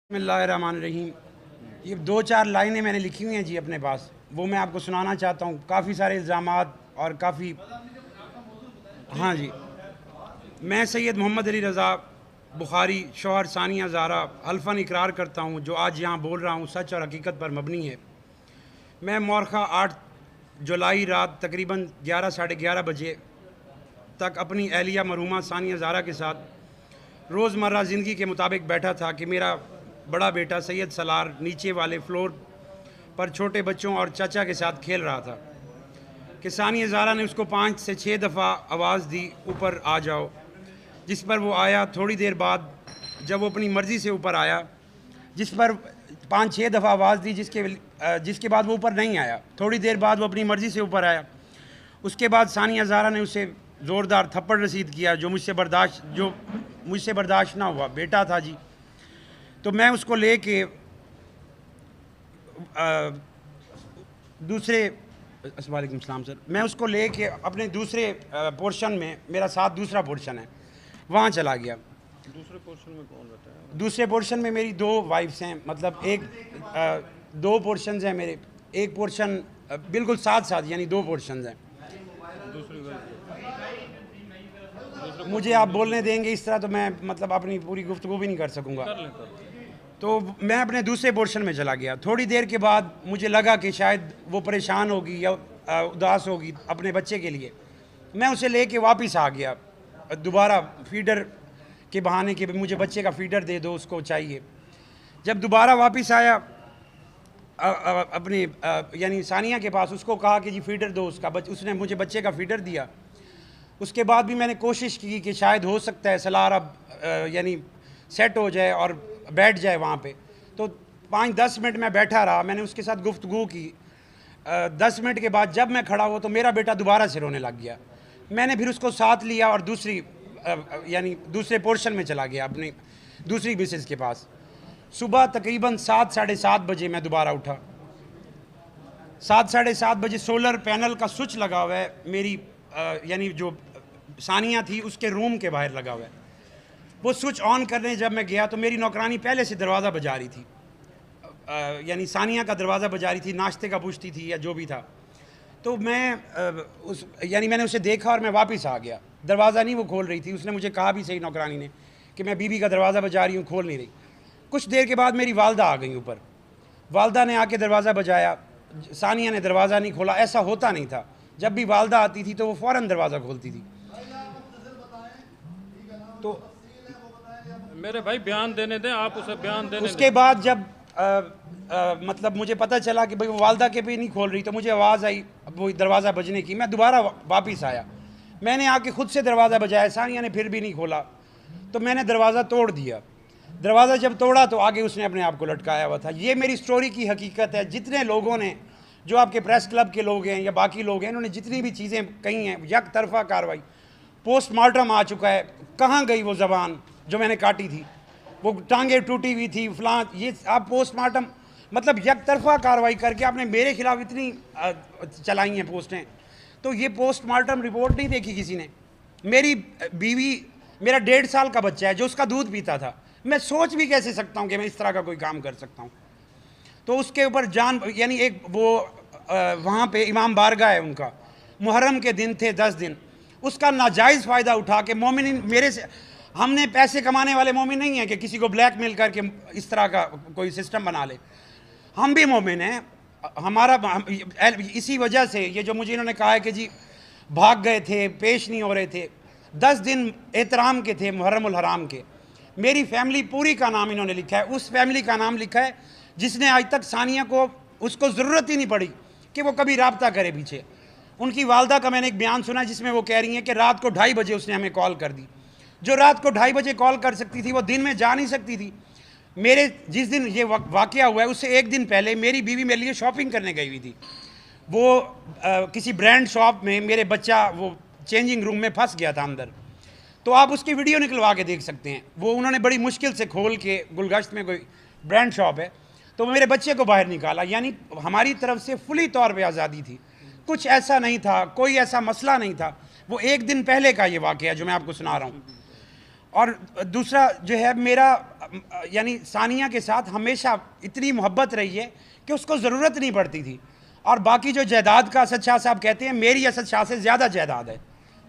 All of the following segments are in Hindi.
बिस्मिल्लाहिर्रहमानिर्रहीम। ये दो चार लाइनें मैंने लिखी हुई हैं जी अपने पास, वो मैं आपको सुनाना चाहता हूँ। काफ़ी सारे इल्ज़ामात और काफ़ी हाँ जी। मैं सैयद मोहम्मद अली रज़ा बुखारी शौहर सानिया ज़ारा हल्फ़न इकरार करता हूँ जो आज यहाँ बोल रहा हूँ सच और हकीकत पर मबनी है। मैं मौरखा 8 जुलाई रात तकरीबन 11 साढ़े 11 बजे तक अपनी अहलिया मरहूमा सानिया ज़ारा के साथ रोज़मर्रा ज़िंदगी के मुताबिक बैठा था कि मेरा बड़ा बेटा सैयद सलार नीचे वाले फ्लोर पर छोटे बच्चों और चाचा के साथ खेल रहा था कि सानिया ज़ारा ने उसको 5 से 6 दफ़ा आवाज़ दी ऊपर आ जाओ, जिस पर वो आया। थोड़ी देर बाद जब वो अपनी मर्ज़ी से ऊपर आया, जिस पर 5-6 दफ़ा आवाज़ दी, जिसके बाद वो ऊपर नहीं आया। थोड़ी देर बाद वो अपनी मर्ज़ी से ऊपर आया। उसके बाद सानिया ज़ारा ने उसे ज़ोरदार थप्पड़ रसीद किया जो मुझसे बर्दाश्त ना हुआ। बेटा था जी, तो मैं उसको ले के दूसरे अस्सलामुअलैकुम सलाम सर, मैं उसको ले के अपने दूसरे पोर्शन में, मेरा साथ दूसरा पोर्शन है, वहाँ चला गया। दूसरे पोर्शन में कौन रहता है? दूसरे पोर्शन में मेरी 2 वाइफ्स हैं, मतलब एक 2 पोर्शंस हैं मेरे। एक पोर्शन बिल्कुल साथ साथ, यानी 2 पोर्शंस हैं। मुझे आप बोलने देंगे इस तरह तो मैं मतलब अपनी पूरी गुफ्तगू भी नहीं कर सकूँगा। तो मैं अपने दूसरे पोर्शन में चला गया। थोड़ी देर के बाद मुझे लगा कि शायद वो परेशान होगी या उदास होगी अपने बच्चे के लिए। मैं उसे लेके वापस आ गया दोबारा फीडर के बहाने कि मुझे बच्चे का फीडर दे दो, उसको चाहिए। जब दोबारा वापस आया अपने यानी सानिया के पास, उसको कहा कि जी फीडर दो उसका। उसने मुझे बच्चे का फीडर दिया। उसके बाद भी मैंने कोशिश की कि शायद हो सकता है सलार अब यानी सेट हो जाए और बैठ जाए वहाँ पे। तो 5-10 मिनट मैं बैठा रहा, मैंने उसके साथ गुफ्तगू की। 10 मिनट के बाद जब मैं खड़ा हुआ तो मेरा बेटा दोबारा से रोने लग गया। मैंने फिर उसको साथ लिया और यानी दूसरे पोर्शन में चला गया अपनी दूसरी मिसेस के पास। सुबह तकरीबन 7 साढ़े 7 बजे मैं दोबारा उठा। 7 साढ़े 7 बजे सोलर पैनल का स्विच लगा हुआ है मेरी यानी जो सानिया थी उसके रूम के बाहर लगा हुआ है। वो स्विच ऑन करने जब मैं गया तो मेरी नौकरानी पहले से दरवाज़ा बजा रही थी, यानी सानिया का दरवाज़ा बजा रही थी, नाश्ते का पूछती थी या जो भी था। तो मैं मैंने उसे देखा और मैं वापस आ गया। दरवाज़ा नहीं वो खोल रही थी। उसने मुझे कहा भी सही नौकरानी ने कि मैं बीबी का दरवाज़ा बजा रही हूँ, खोल नहीं रही। कुछ देर के बाद मेरी वालदा आ गई ऊपर। वालदा ने आके दरवाज़ा बजाया, सानिया ने दरवाज़ा नहीं खोला। ऐसा होता नहीं था। जब भी वालदा आती थी तो वो फ़ौरन दरवाज़ा खोलती थी। तो मेरे भाई बयान देने दें, आप उसे बयान देने उसके बाद जब मतलब मुझे पता चला कि भाई वो वालदा के भी नहीं खोल रही, तो मुझे आवाज़ आई वो दरवाज़ा बजने की। मैं दोबारा वापस आया, मैंने आके खुद से दरवाज़ा बजाया। सानिया ने फिर भी नहीं खोला, तो मैंने दरवाज़ा तोड़ दिया। दरवाज़ा जब तोड़ा तो आगे उसने अपने आप को लटकाया हुआ था। ये मेरी स्टोरी की हकीकत है। जितने लोगों ने, जो आपके प्रेस क्लब के लोग हैं या बाकी लोग हैं, इन्होंने जितनी भी चीज़ें कही हैं, यक तरफा कार्रवाई। पोस्टमार्टम आ चुका है, कहाँ गई वो ज़बान जो मैंने काटी थी, वो टांगे टूटी हुई थी फलां। ये आप पोस्टमार्टम मतलब यक तरफा कार्रवाई करके आपने मेरे खिलाफ इतनी चलाई हैं पोस्टें। तो ये पोस्टमार्टम रिपोर्ट नहीं देखी किसी ने। मेरी बीवी, मेरा 1.5 साल का बच्चा है जो उसका दूध पीता था। मैं सोच भी कैसे सकता हूँ कि मैं इस तरह का कोई काम कर सकता हूँ। तो उसके ऊपर यानी एक वो वहाँ पे इमाम बारगाह है उनका, मुहर्रम के दिन थे 10 दिन, उसका नाजायज़ फ़ायदा उठा के मोमिन मेरे से, हमने पैसे कमाने वाले मोमिन नहीं हैं कि किसी को ब्लैकमेल करके इस तरह का कोई सिस्टम बना ले। हम भी मोमिन हैं। इसी वजह से ये जो मुझे इन्होंने कहा है कि जी भाग गए थे, पेश नहीं हो रहे थे, 10 दिन एहतराम के थे मुहर्रमुल हराम के। मेरी फैमिली पूरी का नाम इन्होंने लिखा है, उस फैमिली का नाम लिखा है जिसने आज तक सानिया को, उसको ज़रूरत ही नहीं पड़ी कि वो कभी रब्ता करे पीछे। उनकी वालदा का मैंने एक बयान सुना जिसमें वो कह रही हैं कि रात को 2:30 बजे उसने हमें कॉल कर दी। जो रात को 2:30 बजे कॉल कर सकती थी वो दिन में जा नहीं सकती थी। मेरे जिस दिन ये वाक़या हुआ है उससे एक दिन पहले मेरी बीवी मेरे लिए शॉपिंग करने गई हुई थी। वो किसी ब्रांड शॉप में, मेरे बच्चा वो चेंजिंग रूम में फंस गया था अंदर। तो आप उसकी वीडियो निकलवा के देख सकते हैं। वो उन्होंने बड़ी मुश्किल से खोल के, गुलगश्त में कोई ब्रांड शॉप है, तो मेरे बच्चे को बाहर निकाला। यानी हमारी तरफ से फुली तौर पे आज़ादी थी। कुछ ऐसा नहीं था, कोई ऐसा मसला नहीं था। वो एक दिन पहले का ये वाक़या जो मैं आपको सुना रहा हूँ। और दूसरा जो है मेरा यानी सानिया के साथ हमेशा इतनी मोहब्बत रही है कि उसको ज़रूरत नहीं पड़ती थी। और बाकी जो जायदाद का असद शाह साहब कहते हैं, मेरी असद शाह से ज़्यादा जायदाद है।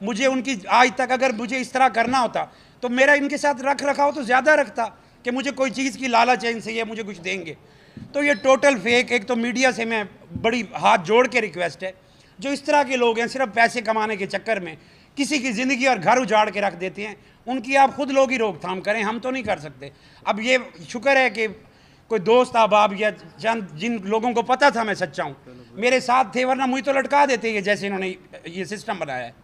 मुझे उनकी आज तक अगर मुझे इस तरह करना होता तो मेरा इनके साथ रख रखाव तो ज़्यादा रखता कि मुझे कोई चीज़ की लालच है इनसे, ये मुझे कुछ देंगे। तो ये टोटल फेक। एक तो मीडिया से मैं बड़ी हाथ जोड़ के रिक्वेस्ट है, जो इस तरह के लोग हैं सिर्फ पैसे कमाने के चक्कर में किसी की ज़िंदगी और घर उजाड़ के रख देते हैं, उनकी आप खुद लोग ही रोकथाम करें, हम तो नहीं कर सकते। अब ये शुक्र है कि कोई दोस्त अहबाब या जिन लोगों को पता था मैं सच्चा हूँ मेरे साथ थे, वरना मुझे तो लटका देते ये जैसे इन्होंने ये सिस्टम बनाया है।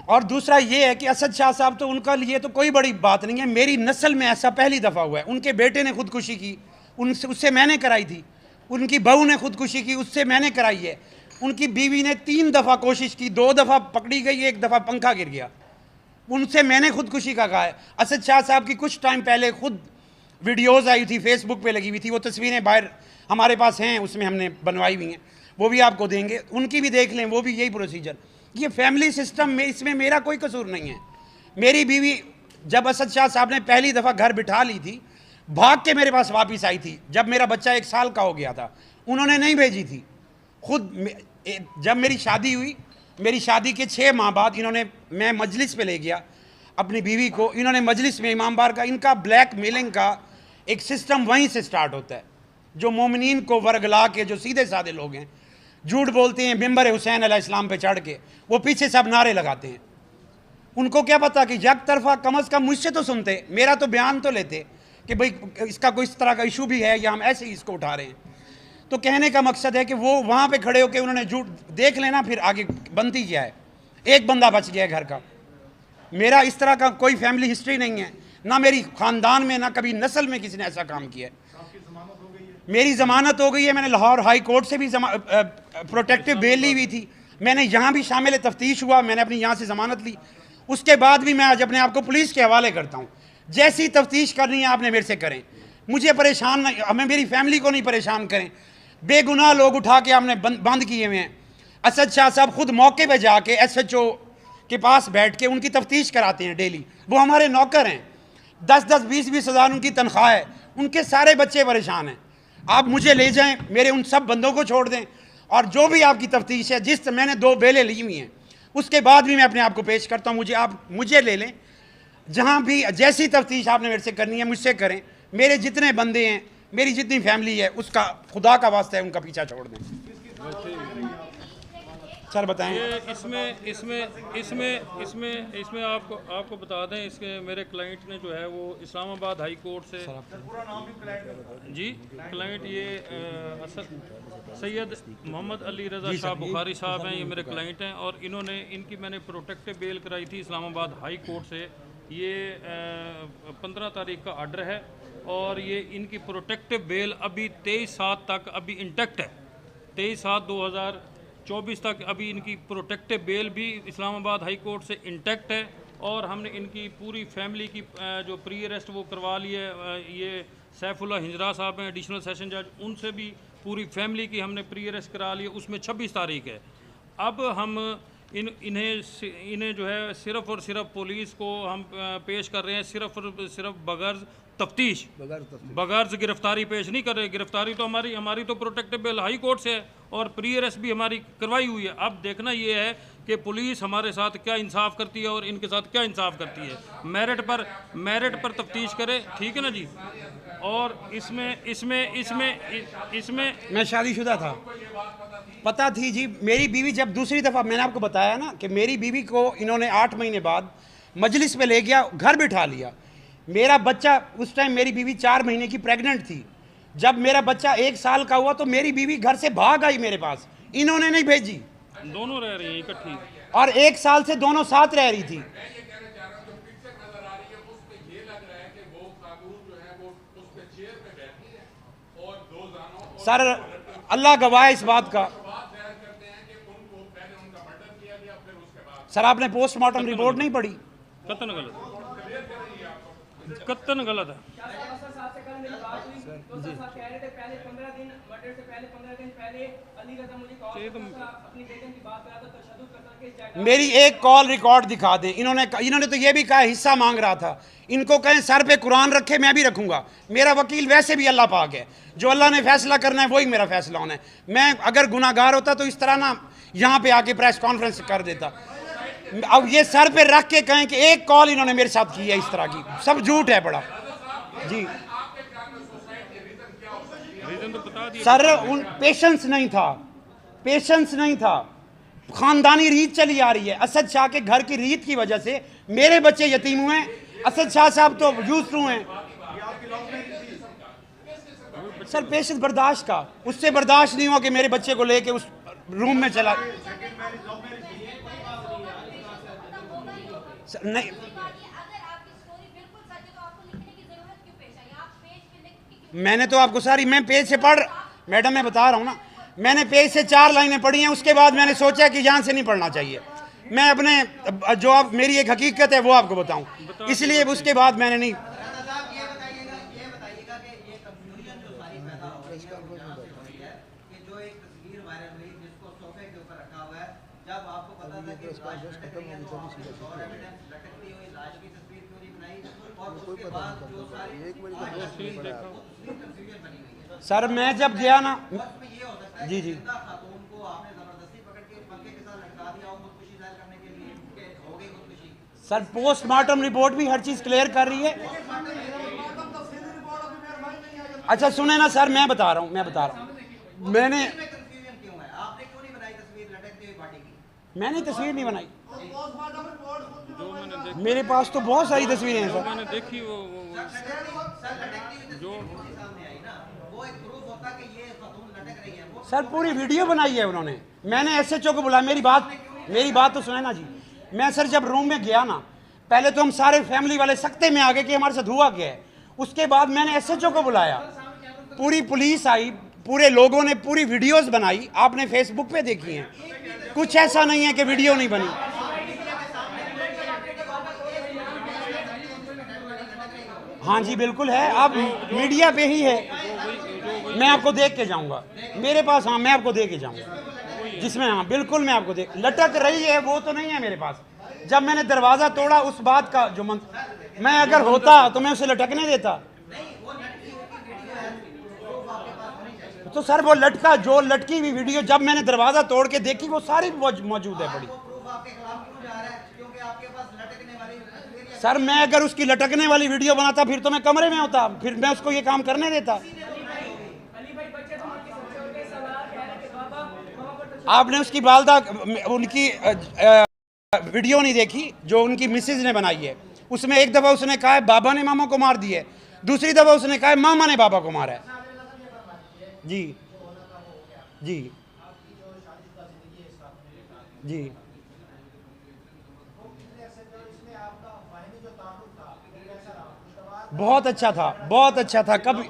और दूसरा ये है कि असद शाह साहब तो उनका लिए तो कोई बड़ी बात नहीं है, मेरी नस्ल में ऐसा पहली दफ़ा हुआ है। उनके बेटे ने खुदकुशी की, उससे मैंने कराई थी। उनकी बहू ने खुदकुशी की, उससे मैंने कराई है। उनकी बीवी ने 3 दफ़ा कोशिश की, 2 दफ़ा पकड़ी गई, 1 दफ़ा पंखा गिर गया, उनसे मैंने खुदकुशी का कहा है। असद शाह साहब की कुछ टाइम पहले खुद वीडियोज़ आई थी, फेसबुक पे लगी हुई थी, वो तस्वीरें बाहर हमारे पास हैं, उसमें हमने बनवाई हुई हैं, वो भी आपको देंगे, उनकी भी देख लें, वो भी यही प्रोसीजर। ये फैमिली सिस्टम में इसमें मेरा कोई कसूर नहीं है। मेरी बीवी जब असद शाह साहब ने पहली दफ़ा घर बिठा ली थी, भाग के मेरे पास वापस आई थी। जब मेरा बच्चा 1 साल का हो गया था, उन्होंने नहीं भेजी थी खुद। जब मेरी शादी हुई, मेरी शादी के 6 माह बाद इन्होंने, मैं मजलिस पे ले गया अपनी बीवी को, इन्होंने मजलिस में इमाम बार का, इनका ब्लैक मेलिंग का एक सिस्टम वहीं से स्टार्ट होता है। जो मोमिनीन को वर्गला के, जो सीधे साधे लोग हैं, झूठ बोलते हैं, मिंबर हुसैन अलैहिस्सलाम पे चढ़ के वो पीछे सब नारे लगाते हैं। उनको क्या पता कि यक तरफा कम अज़ कम मुझसे तो सुनते, मेरा तो बयान तो लेते कि भाई इसका कोई इस तरह का इशू भी है या हम ऐसे ही इसको उठा रहे हैं। तो कहने का मकसद है कि वो वहाँ पे खड़े होकर उन्होंने झूठ देख लेना, फिर आगे बनती क्या है। एक बंदा बच गया घर का। मेरा इस तरह का कोई फैमिली हिस्ट्री नहीं है, ना मेरी ख़ानदान में, ना कभी नस्ल में किसी ने ऐसा काम किया है। मेरी ज़मानत हो गई है, मैंने लाहौर हाई कोर्ट से भी प्रोटेक्टिव बेल ली हुई थी, मैंने यहाँ भी शामिल तफ्तीश हुआ, मैंने अपनी यहाँ से ज़मानत ली। उसके बाद भी मैं आज अपने आप को पुलिस के हवाले करता हूँ। जैसी तफ्तीश करनी है आपने मेरे से करें, मुझे परेशान नहीं, हमें मेरी फैमिली को नहीं परेशान करें। बेगुनाह लोग उठा के आपने बंद किए हुए हैं। असद शाह साहब खुद मौके पे जाके SHO के पास बैठ के उनकी तफ्तीश कराते हैं डेली। वो हमारे नौकर हैं, 10-10, 20-20 हज़ार उनकी तनख्वाह है, उनके सारे बच्चे परेशान हैं। आप मुझे ले जाएं, मेरे उन सब बंदों को छोड़ दें, और जो भी आपकी तफ्तीश है, जिस मैंने 2 बेलें ली हुई हैं, उसके बाद भी मैं अपने आप को पेश करता हूँ। आप मुझे ले लें, जहाँ भी जैसी तफ्तीश आपने मेरे से करनी है मुझसे करें। मेरे जितने बंदे हैं, मेरी जितनी फैमिली है, उसका खुदा का वास्ता है उनका पीछा छोड़ दें। सर बताएं। ये इसमें आपको बता दें, इसके मेरे क्लाइंट ने जो है वो इस्लामाबाद हाई कोर्ट से जी क्लाइंट ये सैयद मोहम्मद अली रज़ा शाह बुखारी साहब हैं, ये मेरे क्लाइंट हैं। और इन्होंने इनकी मैंने प्रोटेक्टिव बेल कराई थी इस्लामाबाद हाई कोर्ट से। ये 15 तारीख का आर्डर है और ये इनकी प्रोटेक्टिव बेल अभी 23/7 तक अभी इंटैक्ट है। 23/7/2024 तक अभी इनकी प्रोटेक्टिव बेल भी इस्लामाबाद हाई कोर्ट से इंटैक्ट है। और हमने इनकी पूरी फैमिली की जो प्री अरेस्ट वो करवा ली है। ये सैफुल्लाह हिंजरा साहब हैं एडिशनल सेशन जज, उनसे भी पूरी फैमिली की हमने प्री अरेस्ट करा ली है, उसमें 26 तारीख है। अब हम इन्हें जो है सिर्फ़ और सिर्फ पुलिस को हम पेश कर रहे हैं, सिर्फ़ और सिर्फ बगैर तफ्तीश, बगैर गिरफ्तारी पेश नहीं कर रहे। गिरफ्तारी तो हमारी तो प्रोटेक्टिव बेल हाई कोर्ट से है और प्री अरेस्ट भी हमारी करवाई हुई है। अब देखना ये है कि पुलिस हमारे साथ क्या इंसाफ करती है और इनके साथ क्या इंसाफ करती है। मेरिट पर तफ्तीश करे, ठीक है ना जी। और इसमें मैं शादीशुदा था, पता थी जी। मेरी बीवी जब दूसरी दफ़ा, मैंने आपको बताया ना कि मेरी बीवी को इन्होंने 8 महीने बाद मजलिस में ले गया, घर बिठा लिया। मेरा बच्चा, उस टाइम मेरी बीवी 4 महीने की प्रेग्नेंट थी। जब मेरा बच्चा 1 साल का हुआ तो मेरी बीवी घर से भाग आई मेरे पास, इन्होंने नहीं भेजी। दोनों रह रही हैं इकट्ठी, और 1 साल से दोनों साथ रह रही थी। सर अल्लाह गवाह इस बात का। सर आपने पोस्टमार्टम रिपोर्ट नहीं पढ़ी? कतन गलत। कत्तन गलत है। मेरी एक कॉल रिकॉर्ड दिखा दें। इन्होंने तो ये भी कहा हिस्सा मांग रहा था। इनको कहें सर पे कुरान रखे, मैं भी रखूंगा। मेरा वकील वैसे भी अल्लाह पाक है, जो अल्लाह ने फैसला करना है वही मेरा फैसला होना है। मैं अगर गुनाहगार होता तो इस तरह ना यहाँ पे आके प्रेस कॉन्फ्रेंस कर देता। अब ये सर पे रख के कहें कि एक कॉल इन्होंने मेरे साथ की है इस तरह की, सब झूठ है बड़ा जी। रीजन तो बता दिया सर उन पेशेंस नहीं था, पेशेंस नहीं था। खानदानी रीत चली आ रही है। असद शाह के घर की रीत की वजह से मेरे बच्चे यतीम हुए। असद शाह साहब तो यूसरू हैं। सर पेशेंस बर्दाश्त का, उससे बर्दाश्त नहीं हुआ कि मेरे बच्चे को लेके उस रूम में चला। सर नहीं, मैंने तो आपको सारी, मैं पेज से पढ़, मैडम मैं बता रहा हूँ ना, मैंने पेज से 4 लाइनें पढ़ी हैं। उसके बाद मैंने सोचा कि यहाँ से नहीं पढ़ना चाहिए। मैं अपने जो आप मेरी एक हकीकत है वो आपको बताऊँ, इसलिए उसके बाद मैंने नहीं। सर मैं जब गया ना, जी जी सर पोस्टमार्टम रिपोर्ट भी हर चीज क्लियर कर रही है। अच्छा सुने ना सर, मैं बता रहा हूँ, मैंने तस्वीर नहीं बनाई। मेरे पास तो बहुत सारी तस्वीरें हैं सर। मैंने देखी वो जो सर पूरी वीडियो बनाई है उन्होंने। मैंने एसएचओ को बुलाया, मेरी बात तो सुने ना जी। मैं सर जब रूम में गया ना, पहले तो हम सारे फैमिली वाले सख्ते में आ गए कि हमारे साथ हुआ क्या है। उसके बाद मैंने एसएचओ को बुलाया, पूरी पुलिस आई, पूरे लोगों ने पूरी वीडियोस बनाई, आपने फेसबुक पे देखी हैं। कुछ ऐसा नहीं है कि वीडियो नहीं बनी। हाँ जी बिल्कुल है, अब मीडिया पे ही है। मैं आपको देख के जाऊंगा मेरे पास, हाँ मैं आपको दे के जाऊंगा जिसमें, हाँ बिल्कुल मैं आपको देख, लटक रही है वो तो नहीं है मेरे पास। जब मैंने दरवाजा तोड़ा उस बात का जो मैं अगर होता तो मैं उसे लटकने देता। तो सर वो जो लटकी हुई वीडियो जब मैंने दरवाजा तोड़ के देखी वो सारी मौजूद है बड़ी। सर मैं अगर उसकी लटकने वाली वीडियो बनाता फिर तो मैं कमरे में होता, फिर मैं उसको ये काम करने देता। आपने उसकी वालदा उनकी वीडियो नहीं देखी जो उनकी मिसेज ने बनाई है। उसमें एक दफ़ा उसने कहा है बाबा ने मामा को मार दिया है, दूसरी दफ़ा उसने कहा है मामा ने बाबा को मारा है। जी जी जी बहुत अच्छा था, बहुत अच्छा था। कभी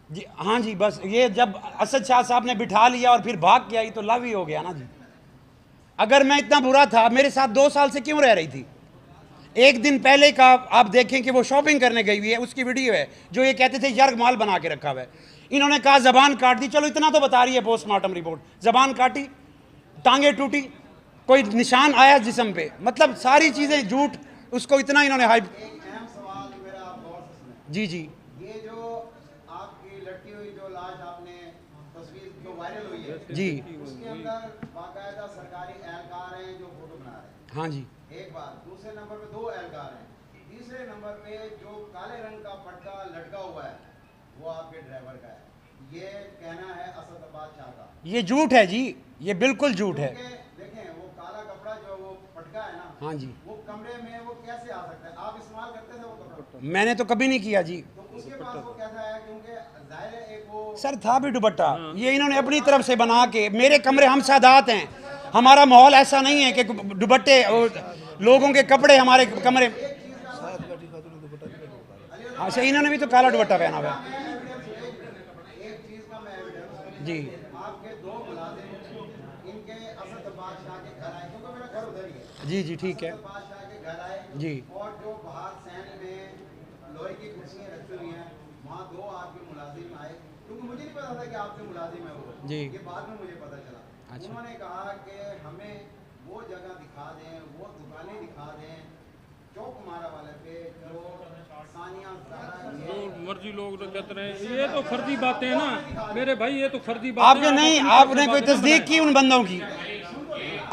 जी हाँ जी, बस ये जब असद शाह साहब ने बिठा लिया और फिर भाग के आई तो लव ही हो गया ना जी। अगर मैं इतना बुरा था, मेरे साथ 2 साल से क्यों रह रही थी? एक दिन पहले का आप देखें कि वो शॉपिंग करने गई हुई है, उसकी वीडियो है जो ये कहते थे यर्ग माल बना के रखा हुआ है। इन्होंने कहा जबान काट दी, चलो इतना तो बता रही है पोस्टमार्टम रिपोर्ट, जबान काटी, टांगे टूटी, कोई निशान आया जिस्म पे, मतलब सारी चीज़ें झूठ। उसको इतना इन्होंने हाइप। जी जी ये जो आपकी लटकी हुई जो लाश आपने तस्वीर जो वायरल हुई है जी, उसके अंदर बाकायदा सरकारी एहलकार हैं जो फोटो बना रहे हैं। हाँ जी, एक बात, दूसरे नंबर पे 2 एहलकार हैं, तीसरे नंबर पे जो काले रंग का पट्टा लटका हुआ है वो आपके ड्राइवर का है। ये कहना है असदाबाद शाह का। ये झूठ है जी, ये बिल्कुल झूठ है। देखें वो काला कपड़ा जो वो पटका है ना, हाँ जी, वो कमरे में वो कैसे आ सकता है? आप इस्तेमाल करते थे वो कपड़ा? मैंने तो कभी नहीं किया जी। तो उसके पास वो कैसा है? क्योंकि जाहिर है एक वो सर था भी दुपट्टा, ये इन्होंने अपनी तरफ से बना के, मेरे कमरे हम सादात हैं, हमारा माहौल ऐसा नहीं है कि दुपट्टे लोगों के कपड़े हमारे कमरे। अच्छा इन्होंने भी तो काला दुपट्टा पहना हुआ है एक चीज का मैं एविडेंस जी। आपके 2 मुलाजिम इनके असदाबाद शाह के घर आए, क्योंकि मेरा घर उधर ही है। जी जी ठीक है असदाबाद शाह के घर आए जी। और जो बाहर सैन में लोहे की कुर्सियाँ रखी हुई हैं, वहाँ दो आपके मुलाजिम आए, क्योंकि मुझे नहीं पता था कि आपके मुलाजिम है वो जी। ये बाद में मुझे पता चला। अच्छा। उन्होंने कहा कि हमें वो जगह दिखा दें, वो दुकानें दिखा दें चौक मारा वाले पे जो सानिया जो मर्जी लोग तो कहते रहे, ये तो फर्जी बातें हैं ना मेरे भाई, ये तो फर्जी बातें आपने नहीं, आपने कोई तस्दीक की उन बंदों की?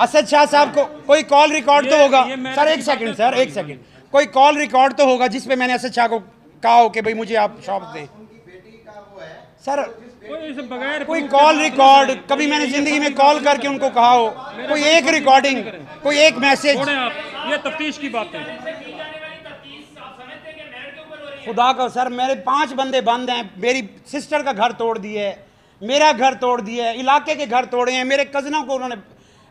असद शाह साहब को कोई कॉल रिकॉर्ड तो होगा सर, एक सेकंड सर, एक सेकंड, कोई कॉल रिकॉर्ड तो होगा जिसपे मैंने असद शाह को कहा हो कि भाई मुझे आप शॉप दें? उनकी बेटी का वो है सर बगैर कोई कॉल रिकॉर्ड कभी मैंने जिंदगी में कॉल करके उनको कहा हो? कोई एक रिकॉर्डिंग, कोई एक मैसेज? छोड़ें आप, ये तफ्तीश की बातें। खुदा का सर, मेरे 5 बंदे बंद हैं, मेरी सिस्टर का घर तोड़ दिया है, मेरा घर तोड़ दिया है, इलाके के घर तोड़े हैं, मेरे कज़नों को उन्होंने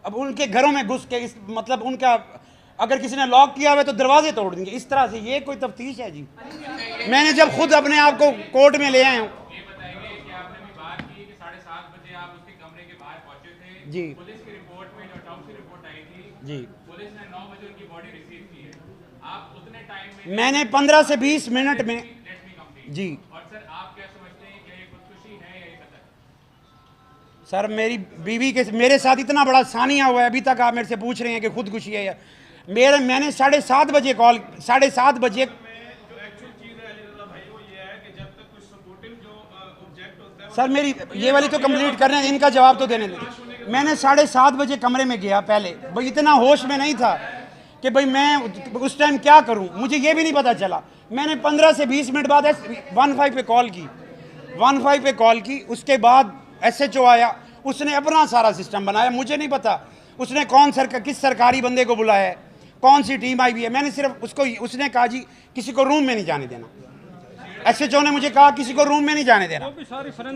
अब उनके घरों में घुस के इस मतलब उनका अगर किसी ने लॉक किया हुआ है तो दरवाजे तोड़ देंगे इस तरह से। ये कोई तफ्तीश है जी? मैंने जब खुद अपने आप को कोर्ट में ले आया हूँ जी पुलिस की रिपोर्ट में जो ऑटोप्सी रिपोर्ट आई थी जी, पुलिस ने 9 बजे उनकी बॉडी रिसीव की है। आप उतने टाइम में मैंने 15 से 20 मिनट में लेट मी कंप्लीट। जी और सर आप क्या समझते हैं कि ये खुदकुशी है या ये कत्ल? सर, मेरी बीवी के मेरे साथ इतना बड़ा सानिया हुआ है, अभी तक आप मेरे से पूछ रहे हैं कि खुदकुशी है या मैंने 7:30 बजे कॉल 7:30 बजे सर मेरी ये वाली तो कंप्लीट करने हैं, इनका जवाब तो देने दें। मैंने 7:30 बजे कमरे में गया, पहले भाई इतना होश में नहीं था कि भाई मैं उस टाइम क्या करूं, मुझे ये भी नहीं पता चला। मैंने 15 से 20 मिनट बाद 15 पे कॉल की, 15 पे कॉल की। उसके बाद SHO आया, उसने अपना सारा सिस्टम बनाया, मुझे नहीं पता उसने किस सरकारी बंदे को बुलाया है, कौन सी टीम आई हुई है। मैंने सिर्फ उसने कहा जी किसी को रूम में नहीं जाने देना, SHO ने मुझे कहा किसी को रूम में नहीं जाने देना।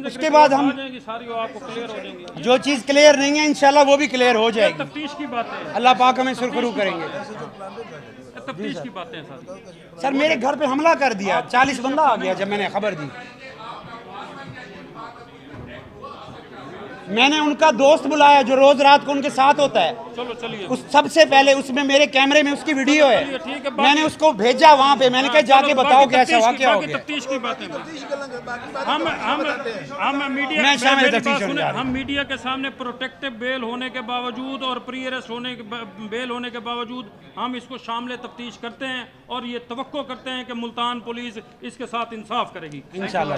उसके बाद हम सारी आपको क्लियर हो जाएंगी, जो चीज़ क्लियर नहीं है इंशाल्लाह वो भी क्लियर हो जाएगी। तफ्तीश की बातें हैं, अल्लाह पाक हमें सुरखरू करेंगे। तफ्तीश की बातें हैं सर। सर मेरे घर पे हमला कर दिया, 40 बंदा आ गया जब मैंने खबर दी। मैंने उनका दोस्त बुलाया जो रोज रात को उनके साथ होता है। चलो चलिए, उस सबसे पहले उसमें मेरे कैमरे में उसकी वीडियो है, ठीक है, मैंने उसको भेजा वहाँ पे, मैंने कहा जाके बताओ कैसा वाकया हो गया। तफ्तीश की बातें हम मीडिया मैं शामिल मेरी तफ्तीश बात होने सुने, जा रहा हूं। हम मीडिया के सामने प्रोटेक्टिव बेल होने के बावजूद और प्री अरेस्ट होने के बेल होने के बावजूद हम इसको शामिल तफ्तीश करते हैं और ये तवक्को करते हैं कि मुल्तान पुलिस इसके साथ इंसाफ करेगी इंशाल्लाह।